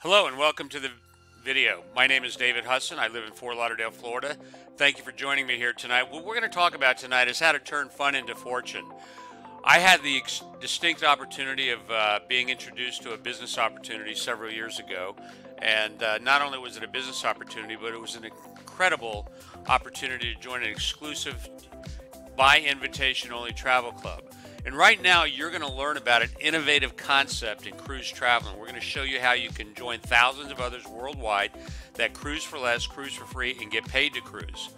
Hello and welcome to the video. My name is David Hudson. I live in Fort Lauderdale, Florida. Thank you for joining me here tonight. What we're going to talk about tonight is how to turn fun into fortune. I had the distinct opportunity of being introduced to a business opportunity several years ago. And not only was it a business opportunity, but it was an incredible opportunity to join an exclusive by invitation only travel club. And right now you're going to learn about an innovative concept in cruise traveling. We're going to show you how you can join thousands of others worldwide that cruise for less, cruise for free, and get paid to cruise.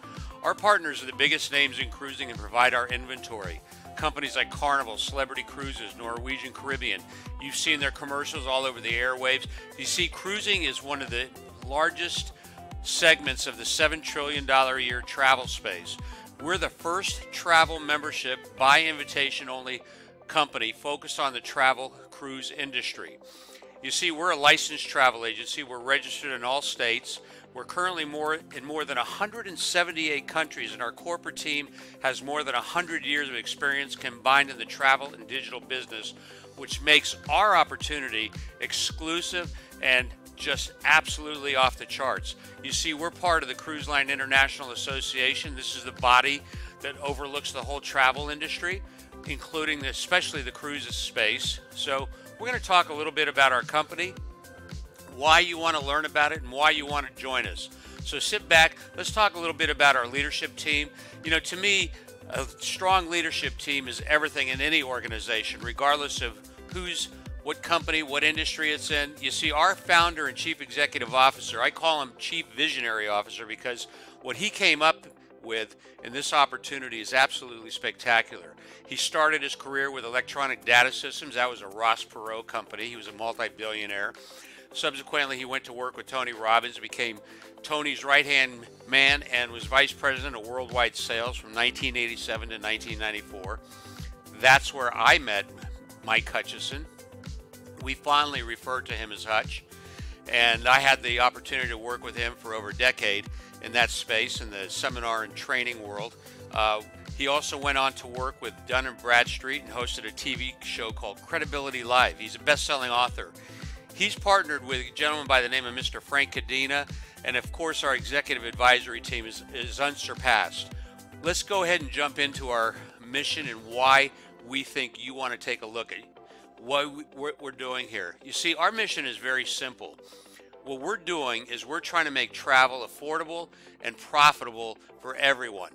Our partners are the biggest names in cruising and provide our inventory. Companies like Carnival, Celebrity Cruises, Norwegian Caribbean. You've seen their commercials all over the airwaves. You see, cruising is one of the largest segments of the $7 trillion a year travel space. We're the first travel membership by invitation only company focused on the travel cruise industry. You see, we're a licensed travel agency. We're registered in all states. We're currently in more than 178 countries, and our corporate team has more than 100 years of experience combined in the travel and digital business, which makes our opportunity exclusive and just absolutely off the charts. You see, we're part of the Cruise Line International Association. This is the body that overlooks the whole travel industry, including especially the cruises space. So we're going to talk a little bit about our company, why you want to learn about it, and why you want to join us. So sit back. Let's talk a little bit about our leadership team. You know, to me, a strong leadership team is everything in any organization, regardless of what company, what industry it's in. You see, our founder and chief executive officer, I call him chief visionary officer because what he came up with in this opportunity is absolutely spectacular. He started his career with Electronic Data Systems. That was a Ross Perot company. He was a multi-billionaire. Subsequently, he went to work with Tony Robbins, became Tony's right-hand man, and was vice president of worldwide sales from 1987 to 1994. That's where I met Mike Hutchison. We fondly referred to him as Hutch, and I had the opportunity to work with him for over a decade in that space in the seminar and training world. He also went on to work with Dun & Bradstreet and hosted a TV show called Credibility Live. He's a best-selling author. He's partnered with a gentleman by the name of Mr. Frank Cadena, and of course our executive advisory team is unsurpassed. Let's go ahead and jump into our mission and why we think you want to take a look at what we're doing here. You see, our mission is very simple. What we're doing is we're trying to make travel affordable and profitable for everyone.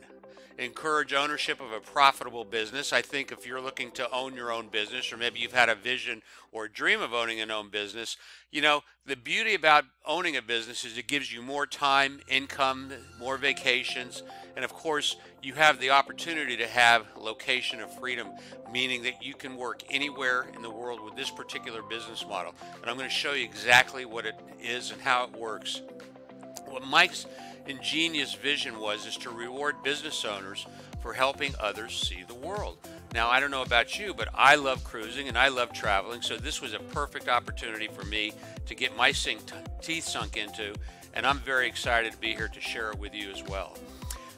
Encourage ownership of a profitable business. I think if you're looking to own your own business, or maybe you've had a vision or a dream of owning an own business, you know, the beauty about owning a business is it gives you more time, income, more vacations, and of course, you have the opportunity to have location of freedom, meaning that you can work anywhere in the world with this particular business model. And I'm going to show you exactly what it is and how it works. What Mike's ingenious vision is to reward business owners for helping others see the world. Now, I don't know about you, but I love cruising and I love traveling, so this was a perfect opportunity for me to get my teeth sunk into, and I'm very excited to be here to share it with you as well.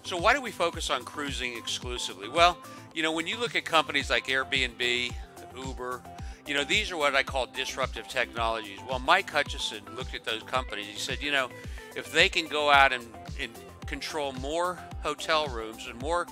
So why do we focus on cruising exclusively? Well, you know, when you look at companies like Airbnb, Uber, you know, these are what I call disruptive technologies. Well, Mike Hutchison looked at those companies. He said, you know, if they can go out and control more hotel rooms and more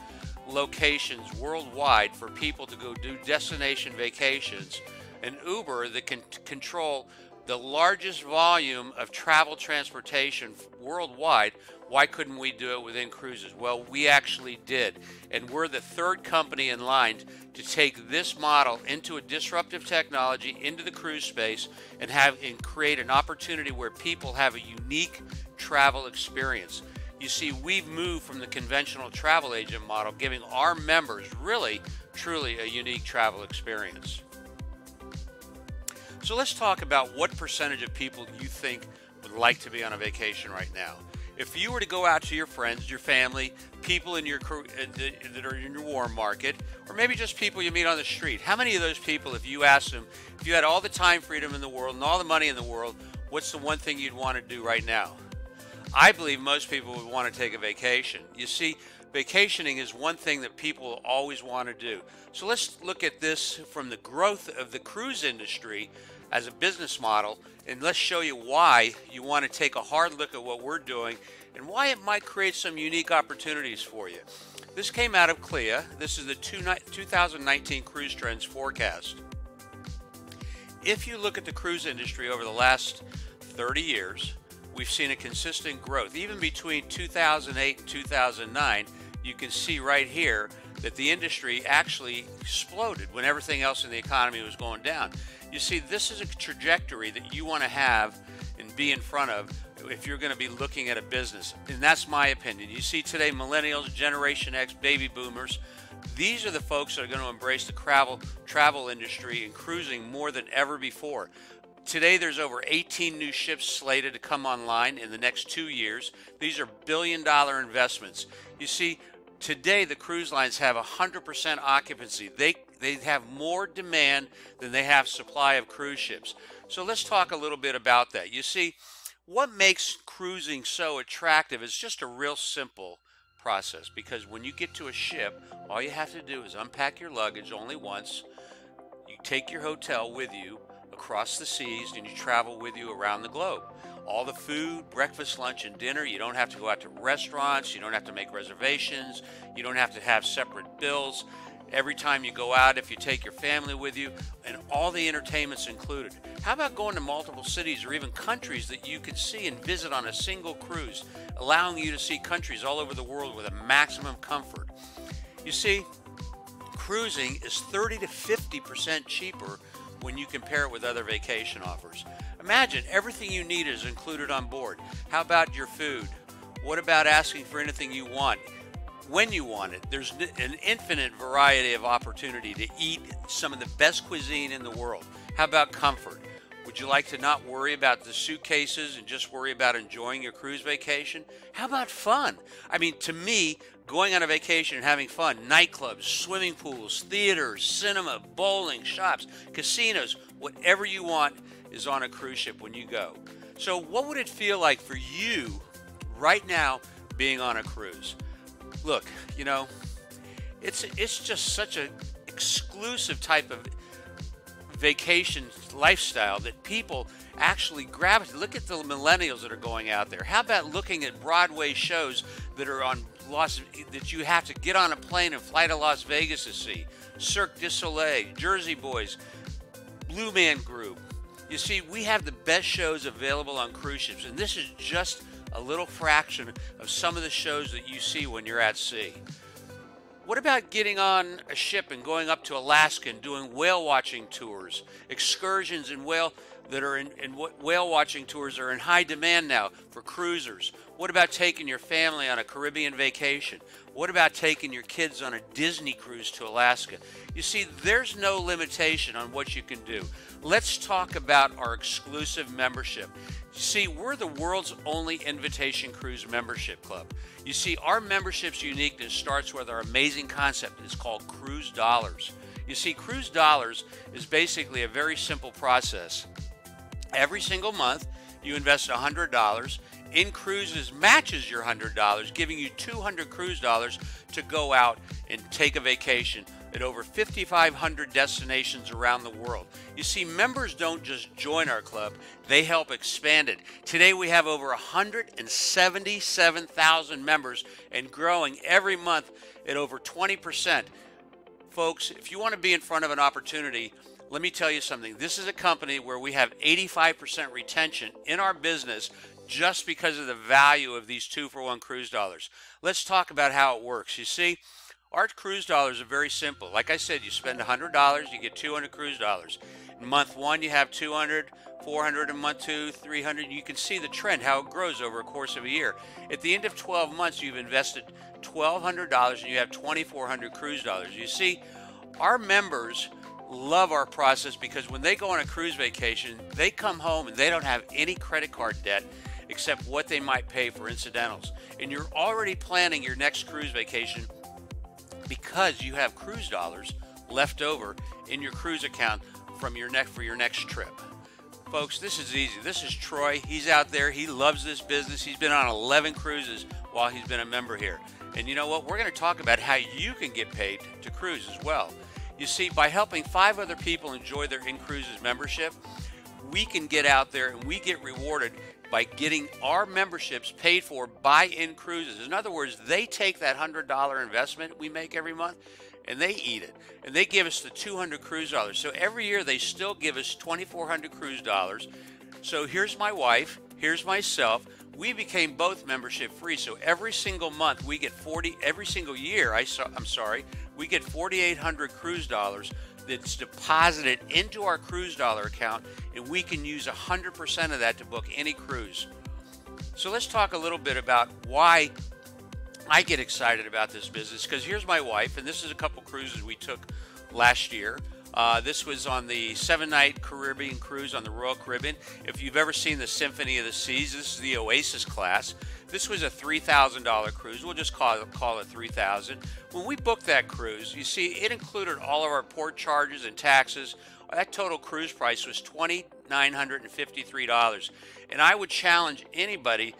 locations worldwide for people to go do destination vacations, and Uber that can control the largest volume of travel transportation worldwide, why couldn't we do it with inCruises? Well, we actually did, and we're the third company in line to take this model into a disruptive technology into the cruise space and create an opportunity where people have a unique travel experience. You see, we've moved from the conventional travel agent model, giving our members really, truly a unique travel experience. So let's talk about what percentage of people you think would like to be on a vacation right now. If you were to go out to your friends, your family, people in your that are in your warm market, or maybe just people you meet on the street, how many of those people, if you asked them, if you had all the time freedom in the world and all the money in the world, what's the one thing you'd want to do right now? I believe most people would want to take a vacation. You see, vacationing is one thing that people always want to do. So let's look at this from the growth of the cruise industry as a business model, and let's show you why you want to take a hard look at what we're doing and why it might create some unique opportunities for you. This came out of CLIA. This is the 2019 Cruise Trends Forecast. If you look at the cruise industry over the last 30 years, we've seen a consistent growth. Even between 2008 and 2009, you can see right here that the industry actually exploded when everything else in the economy was going down. You see, this is a trajectory that you want to have and be in front of if you're going to be looking at a business. And that's my opinion. You see today, millennials, Generation X, baby boomers, these are the folks that are going to embrace the travel industry and cruising more than ever before. Today, there's over 18 new ships slated to come online in the next 2 years. These are billion-dollar investments. You see, today the cruise lines have 100% occupancy. They have more demand than they have supply of cruise ships. So let's talk a little bit about that. You see, what makes cruising so attractive is just a real simple process, because when you get to a ship, all you have to do is unpack your luggage only once. You take your hotel with you across the seas, and you travel with you around the globe. All the food, breakfast, lunch, and dinner, you don't have to go out to restaurants, you don't have to make reservations, you don't have to have separate bills. Every time you go out, if you take your family with you, and all the entertainment's included. How about going to multiple cities or even countries that you can see and visit on a single cruise, allowing you to see countries all over the world with a maximum comfort? You see, cruising is 30 to 50% cheaper when you compare it with other vacation offers. Imagine everything you need is included on board. How about your food? What about asking for anything you want when you want it? There's an infinite variety of opportunity to eat some of the best cuisine in the world. How about comfort? Would you like to not worry about the suitcases and just worry about enjoying your cruise vacation? How about fun? I mean, to me, going on a vacation and having fun, nightclubs, swimming pools, theaters, cinema, bowling, shops, casinos, whatever you want is on a cruise ship when you go. So what would it feel like for you right now being on a cruise? Look, you know, it's just such an exclusive type of vacation lifestyle that people actually gravitate. Look at the millennials that are going out there. How about looking at Broadway shows that are on that you have to get on a plane and fly to Las Vegas to see? Cirque du Soleil, Jersey Boys, Blue Man Group. You see, we have the best shows available on cruise ships, and this is just a little fraction of some of the shows that you see when you're at sea. What about getting on a ship and going up to Alaska and doing whale watching tours, excursions in whale watching tours are in high demand now for cruisers. What about taking your family on a Caribbean vacation? What about taking your kids on a Disney cruise to Alaska? You see, there's no limitation on what you can do. Let's talk about our exclusive membership. You see, we're the world's only invitation cruise membership club. You see, our membership's uniqueness starts with our amazing concept. It's called Cruise Dollars. You see, Cruise Dollars is basically a very simple process. Every single month, you invest $100. inCruises matches your $100, giving you 200 cruise dollars to go out and take a vacation at over 5,500 destinations around the world. You see, members don't just join our club, they help expand it. Today we have over 177,000 members and growing every month at over 20%. Folks, if you want to be in front of an opportunity, let me tell you something. This is a company where we have 85% retention in our business just because of the value of these 2-for-1 cruise dollars. Let's talk about how it works. You see, our cruise dollars are very simple. Like I said, you spend $100, you get 200 cruise dollars. In month 1, you have 200, 400 in month 2, 300. You can see the trend, how it grows over a course of a year. At the end of 12 months, you've invested $1,200 and you have 2,400 cruise dollars. You see, our members love our process because when they go on a cruise vacation, they come home and they don't have any credit card debt except what they might pay for incidentals. And you're already planning your next cruise vacation because you have cruise dollars left over in your cruise account for your next trip. Folks, this is easy. This is Troy. He's out there. He loves this business. He's been on 11 cruises while he's been a member here. And you know what? We're going to talk about how you can get paid to cruise as well. You see, by helping 5 other people enjoy their inCruises membership, we can get out there and we get rewarded by getting our memberships paid for by inCruises. In other words, they take that $100 investment we make every month and they eat it. And they give us the 200 cruise dollars. So every year they still give us 2,400 cruise dollars. So here's my wife, here's myself. We became both membership free. So every single month we get every single year, we get 4,800 cruise dollars that's deposited into our cruise dollar account, and we can use 100% of that to book any cruise. So let's talk a little bit about why I get excited about this business, because here's my wife, and this is a couple cruises we took last year. This was on the 7-night Caribbean cruise on the Royal Caribbean. If you've ever seen the Symphony of the Seas, this is the Oasis class. This was a $3,000 cruise. We'll just call it $3,000. When we booked that cruise, you see, it included all of our port charges and taxes. That total cruise price was $2,953. And I would challenge anybody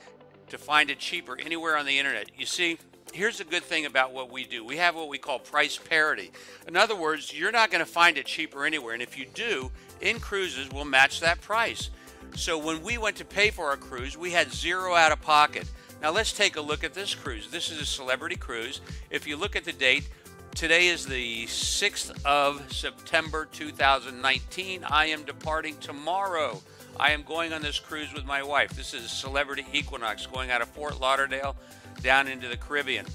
to find it cheaper anywhere on the internet. You see, here's the good thing about what we do. We have what we call price parity. In other words, you're not going to find it cheaper anywhere. And if you do, inCruises will match that price. So when we went to pay for our cruise, we had zero out of pocket. Now let's take a look at this cruise. This is a celebrity cruise. If you look at the date, today is the 6th of September 2019. I am departing tomorrow. I am going on this cruise with my wife. This is a Celebrity Equinox going out of Fort Lauderdale down into the Caribbean.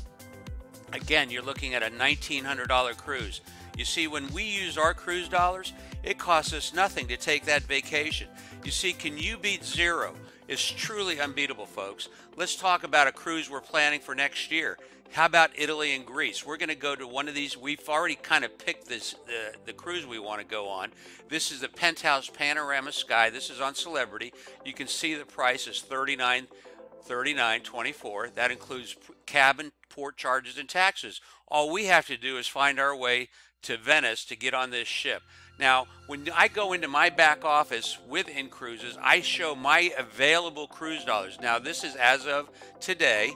Again, you're looking at a $1,900 cruise. You see, when we use our cruise dollars, it costs us nothing to take that vacation. You see, can you beat zero? It's truly unbeatable, folks. Let's talk about a cruise we're planning for next year. How about Italy and Greece? We're going to go to one of these. We've already kind of picked the cruise we want to go on. This is the Penthouse Panorama Sky. This is on Celebrity. You can see the price is $39.24. That includes cabin, port charges, and taxes. All we have to do is find our way to Venice to get on this ship. Now, when I go into my back office with inCruises, I show my available cruise dollars. Now, this is as of today.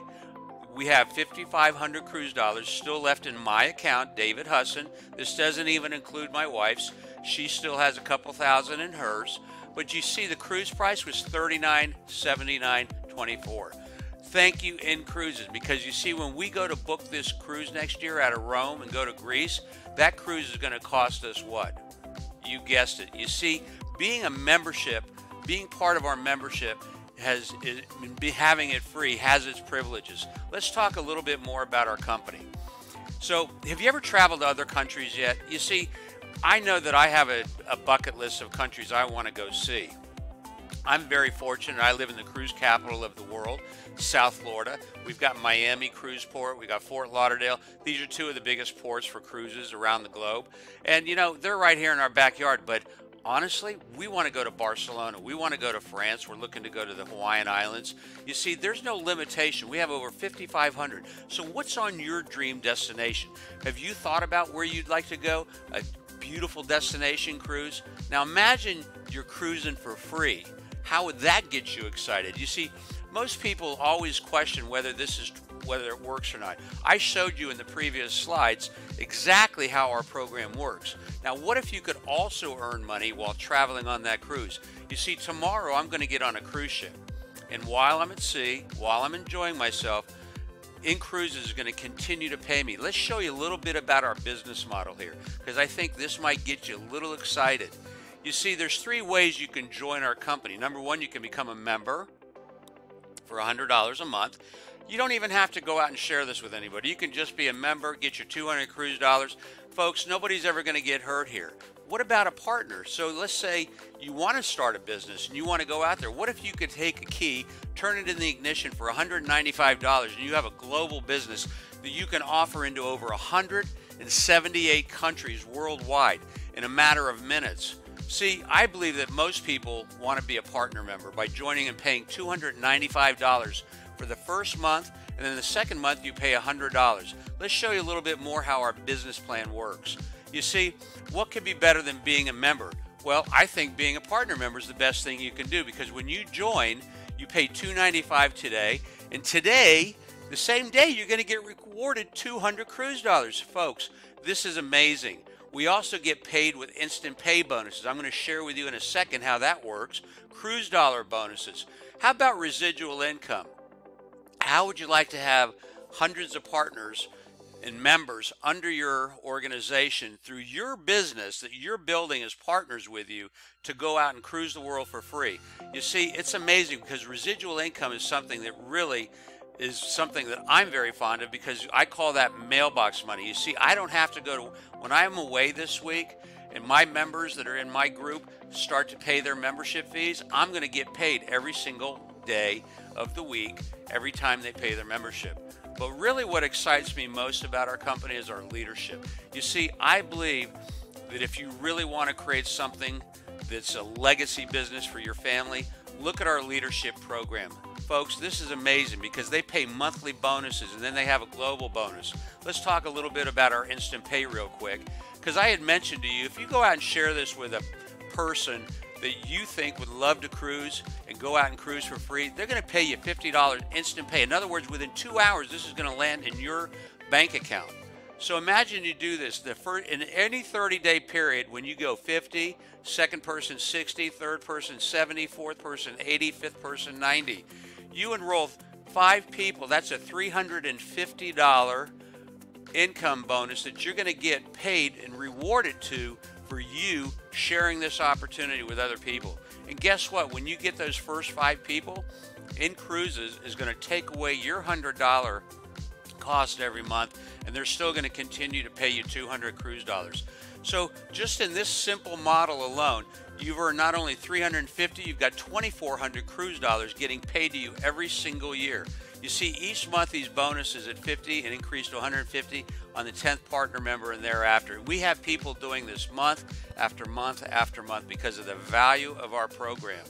We have 5,500 cruise dollars still left in my account, David Husson. This doesn't even include my wife's. She still has a couple thousand in hers. But you see, the cruise price was $39.79.24. Thank you, inCruises, because you see, when we go to book this cruise next year out of Rome and go to Greece, that cruise is going to cost us what? You guessed it. You see, being a membership, being part of our membership, having it free has its privileges. Let's talk a little bit more about our company. So, have you ever traveled to other countries yet? You see, I know that I have a bucket list of countries I want to go see. I'm very fortunate. I live in the cruise capital of the world, South Florida. We've got Miami Cruise Port. We've got Fort Lauderdale. These are two of the biggest ports for cruises around the globe. And, you know, they're right here in our backyard. But honestly, we want to go to Barcelona. We want to go to France. We're looking to go to the Hawaiian Islands. You see, there's no limitation. We have over 5,500. So what's on your dream destination? Have you thought about where you'd like to go? A beautiful destination cruise? Now imagine you're cruising for free. How would that get you excited? You see, most people always question whether it works or not. I showed you in the previous slides exactly how our program works. Now, what if you could also earn money while traveling on that cruise? You see, tomorrow I'm going to get on a cruise ship. And while I'm at sea, while I'm enjoying myself, inCruises is going to continue to pay me. Let's show you a little bit about our business model here, because I think this might get you a little excited. You see, there's three ways you can join our company. Number one, you can become a member for $100 a month. You don't even have to go out and share this with anybody. You can just be a member, get your 200 cruise dollars. Folks, nobody's ever going to get hurt here. What about a partner? So let's say you want to start a business and you want to go out there. What if you could take a key, turn it in the ignition for $195, and you have a global business that you can offer into over 178 countries worldwide in a matter of minutes? See, I believe that most people want to be a partner member by joining and paying $295 for the first month, and then the second month you pay $100. Let's show you a little bit more how our business plan works. You see, what could be better than being a member? Well, I think being a partner member is the best thing you can do, because when you join, you pay $295 today, and today, the same day, you're going to get rewarded 200 cruise dollars. Folks, this is amazing. We also get paid with instant pay bonuses. I'm going to share with you in a second how that works. Cruise dollar bonuses. How about residual income? How would you like to have hundreds of partners and members under your organization through your business that you're building as partners with you to go out and cruise the world for free? You see, it's amazing because residual income is something that really is something that I'm very fond of, because I call that mailbox money. You see, I don't have to go to, when I'm away this week and my members that are in my group start to pay their membership fees, I'm going to get paid every single day of the week, every time they pay their membership. But really what excites me most about our company is our leadership. You see, I believe that if you really want to create something that's a legacy business for your family, look at our leadership program. Folks, this is amazing because they pay monthly bonuses and then they have a global bonus. Let's talk a little bit about our instant pay real quick, because I had mentioned to you, if you go out and share this with a person that you think would love to cruise and go out and cruise for free, they're going to pay you $50 instant pay. In other words, within 2 hours, this is going to land in your bank account. So imagine you do this in any 30-day period. When you go 50, second person 60, third person 70, fourth person 80, fifth person 90. You enroll 5 people, that's a $350 income bonus that you're going to get paid and rewarded to for you sharing this opportunity with other people. And guess what? When you get those first 5 people, inCruises is going to take away your $100 cost every month, and they're still going to continue to pay you 200 cruise dollars. So just in this simple model alone, you've earned not only 350, you've got 2,400 cruise dollars getting paid to you every single year. You see, each month these bonuses at 50 and increase to 150 on the 10th partner member and thereafter. We have people doing this month after month after month because of the value of our program.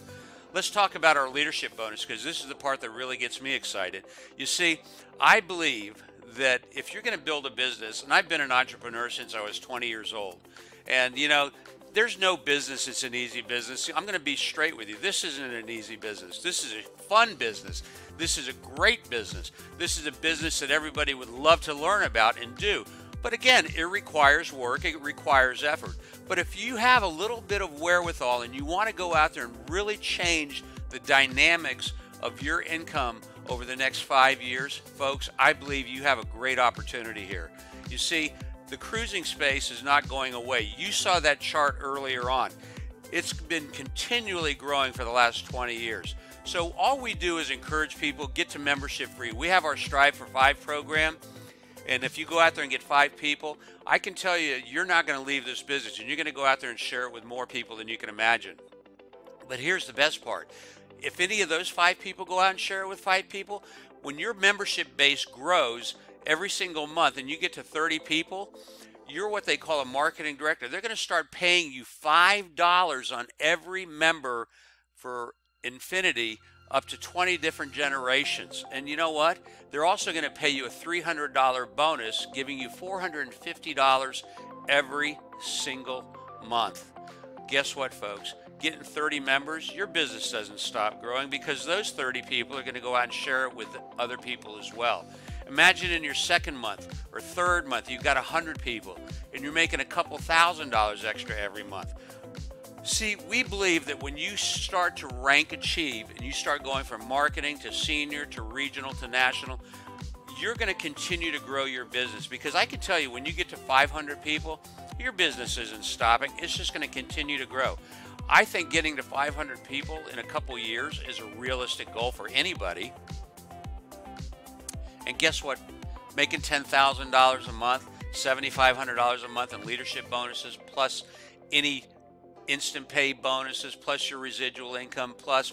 Let's talk about our leadership bonus, because this is the part that really gets me excited. You see, I believe that if you're going to build a business, and I've been an entrepreneur since I was 20 years old, and you know, there's no business that's an easy business. I'm going to be straight with you. This isn't an easy business. This is a fun business. This is a great business. This is a business that everybody would love to learn about and do. But again, it requires work. It requires effort. But if you have a little bit of wherewithal and you want to go out there and really change the dynamics of your income over the next 5 years, folks, I believe you have a great opportunity here. You see, the cruising space is not going away. You saw that chart earlier on. It's been continually growing for the last 20 years. So all we do is encourage people, get to membership free. We have our Strive for 5 program. And if you go out there and get 5 people, I can tell you, you're not going to leave this business, and you're going to go out there and share it with more people than you can imagine. But here's the best part. If any of those 5 people go out and share it with 5 people, when your membership base grows every single month and you get to 30 people, you're what they call a marketing director. They're going to start paying you $5 on every member for infinity, up to 20 different generations. And you know what? They're also going to pay you a $300 bonus, giving you $450 every single month. Guess what, folks? Getting 30 members, your business doesn't stop growing, because those 30 people are going to go out and share it with other people as well. Imagine in your second month or third month, you've got 100 people and you're making a couple $1,000s extra every month. See, we believe that when you start to rank achieve and you start going from marketing to senior to regional to national, you're going to continue to grow your business, because I can tell you, when you get to 500 people, your business isn't stopping. It's just going to continue to grow. I think getting to 500 people in a couple years is a realistic goal for anybody. And guess what? Making $10,000 a month, $7,500 a month in leadership bonuses, plus any instant pay bonuses, plus your residual income, plus.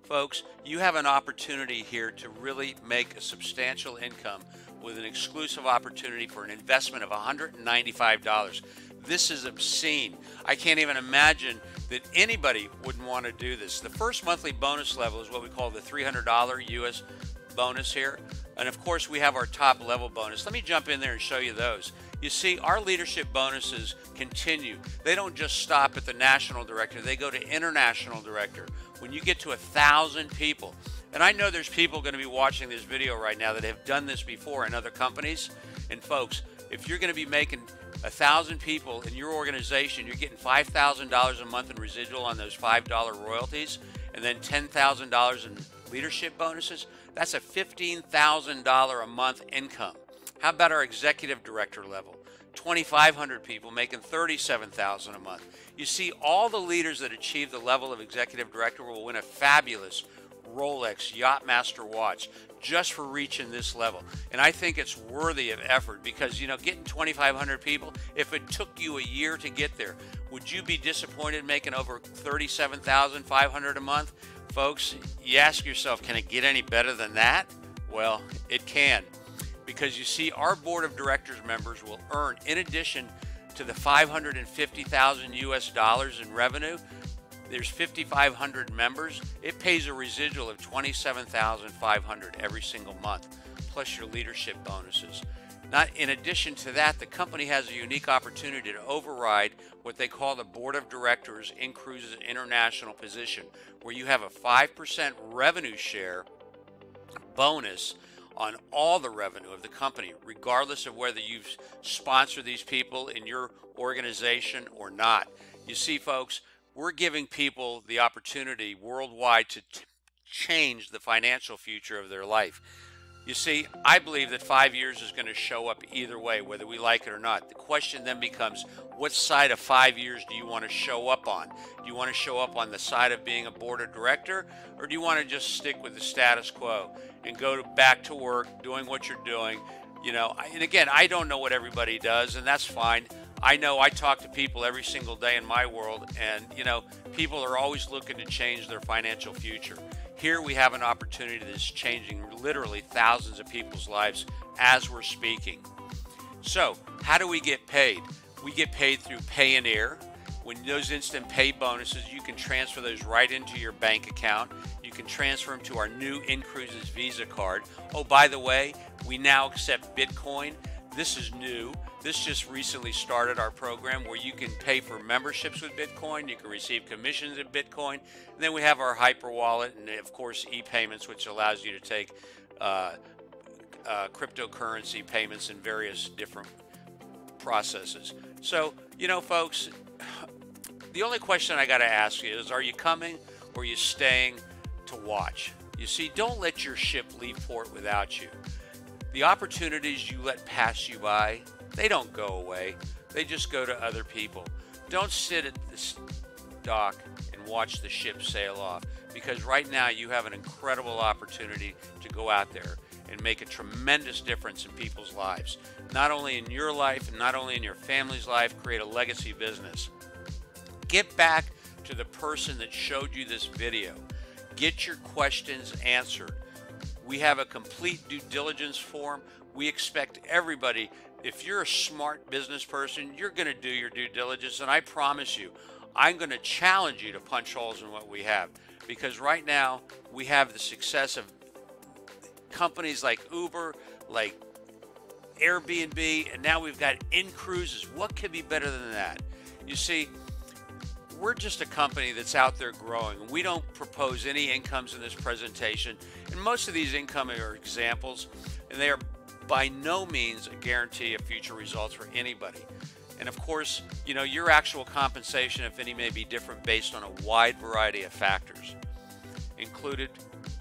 Folks, you have an opportunity here to really make a substantial income with an exclusive opportunity for an investment of $195. This is obscene. I can't even imagine that anybody wouldn't want to do this. The first monthly bonus level is what we call the $300 US bonus here. And of course, we have our top level bonus. Let me jump in there and show you those. You see, our leadership bonuses continue. They don't just stop at the national director. They go to international director. When you get to 1,000 people, and I know there's people going to be watching this video right now that have done this before in other companies. And folks, if you're going to be making 1,000 people in your organization, you're getting $5,000 a month in residual on those $5 royalties, and then $10,000 in leadership bonuses. That's a $15,000 a month income. How about our executive director level? 2,500 people making $37,000 a month. You see, all the leaders that achieve the level of executive director will win a fabulous Rolex Yachtmaster watch just for reaching this level. And I think it's worthy of effort because, you know, getting 2,500 people, if it took you a year to get there, would you be disappointed making over $37,500 a month? Folks, you ask yourself, can it get any better than that? Well, it can. Because you see, our board of directors members will earn, in addition to the $550,000 US dollars in revenue, there's 5,500 members. It pays a residual of $27,500 every single month, plus your leadership bonuses. Not in addition to that, the company has a unique opportunity to override what they call the board of directors inCruises international position, where you have a 5% revenue share bonus on all the revenue of the company, regardless of whether you've sponsored these people in your organization or not. You see, folks, we're giving people the opportunity worldwide to change the financial future of their life. You see, I believe that 5 years is going to show up either way, whether we like it or not. The question then becomes, what side of 5 years do you want to show up on? Do you want to show up on the side of being a board of director, or do you want to just stick with the status quo and go back to work doing what you're doing? You know, and again, I don't know what everybody does, and that's fine. I know I talk to people every single day in my world, and, you know, people are always looking to change their financial future. Here we have an opportunity that's changing literally thousands of people's lives as we're speaking. So, how do we get paid? We get paid through Payoneer. When those instant pay bonuses, you can transfer those right into your bank account. You can transfer them to our new inCruises Visa card. Oh, by the way, we now accept Bitcoin. This is new. This just recently started our program where you can pay for memberships with Bitcoin. You can receive commissions in Bitcoin. And then we have our hyper wallet and, of course, e-payments, which allows you to take cryptocurrency payments in various different processes. So, you know, folks, the only question I got to ask you is, are you coming or are you staying to watch? You see, don't let your ship leave port without you. The opportunities you let pass you by, they don't go away. They just go to other people. Don't sit at the dock and watch the ship sail off, because right now you have an incredible opportunity to go out there and make a tremendous difference in people's lives. Not only in your life and not only in your family's life, create a legacy business. Get back to the person that showed you this video. Get your questions answered. We have a complete due diligence form. We expect everybody, if you're a smart business person, you're going to do your due diligence. And I promise you, I'm going to challenge you to punch holes in what we have. Because right now, we have the success of companies like Uber, like Airbnb, and now we've got inCruises. What could be better than that? You see, we're just a company that's out there growing. We don't propose any incomes in this presentation. And most of these income are examples, and they are by no means a guarantee of future results for anybody. And of course, you know, your actual compensation, if any, may be different based on a wide variety of factors, included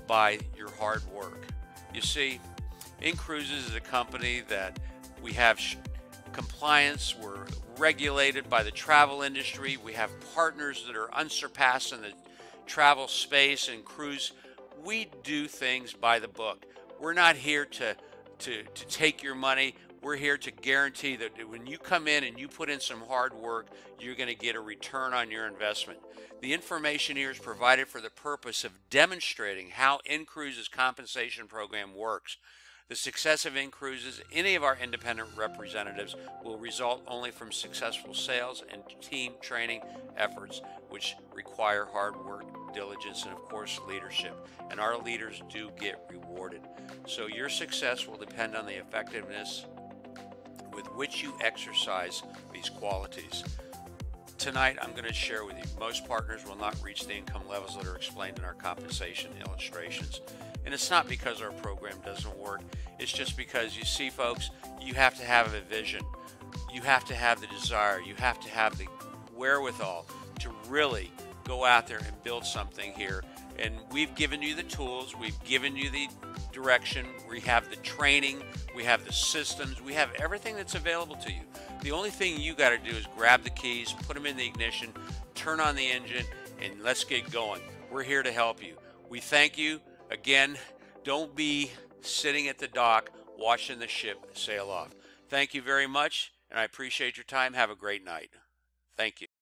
by your hard work. You see, inCruises is a company that we have compliance. We're regulated by the travel industry. We have partners that are unsurpassed in the travel space and cruise. We do things by the book. We're not here to take your money. We're here to guarantee that when you come in and you put in some hard work, you're going to get a return on your investment. The information here is provided for the purpose of demonstrating how inCruises' compensation program works. The success of inCruises, any of our independent representatives, will result only from successful sales and team training efforts, which require hard work, diligence, and of course leadership. And our leaders do get rewarded. So your success will depend on the effectiveness with which you exercise these qualities. Tonight, I'm going to share with you, most partners will not reach the income levels that are explained in our compensation illustrations. And it's not because our program doesn't work. It's just because, you see, folks, you have to have a vision. you have to have the desire, you have to have the wherewithal to really go out there and build something here. And we've given you the tools, we've given you the direction, we have the training, we have the systems, we have everything that's available to you. The only thing you got to do is grab the keys, put them in the ignition, turn on the engine, and let's get going. We're here to help you. We thank you. Again, don't be sitting at the dock watching the ship sail off. Thank you very much, and I appreciate your time. Have a great night. Thank you.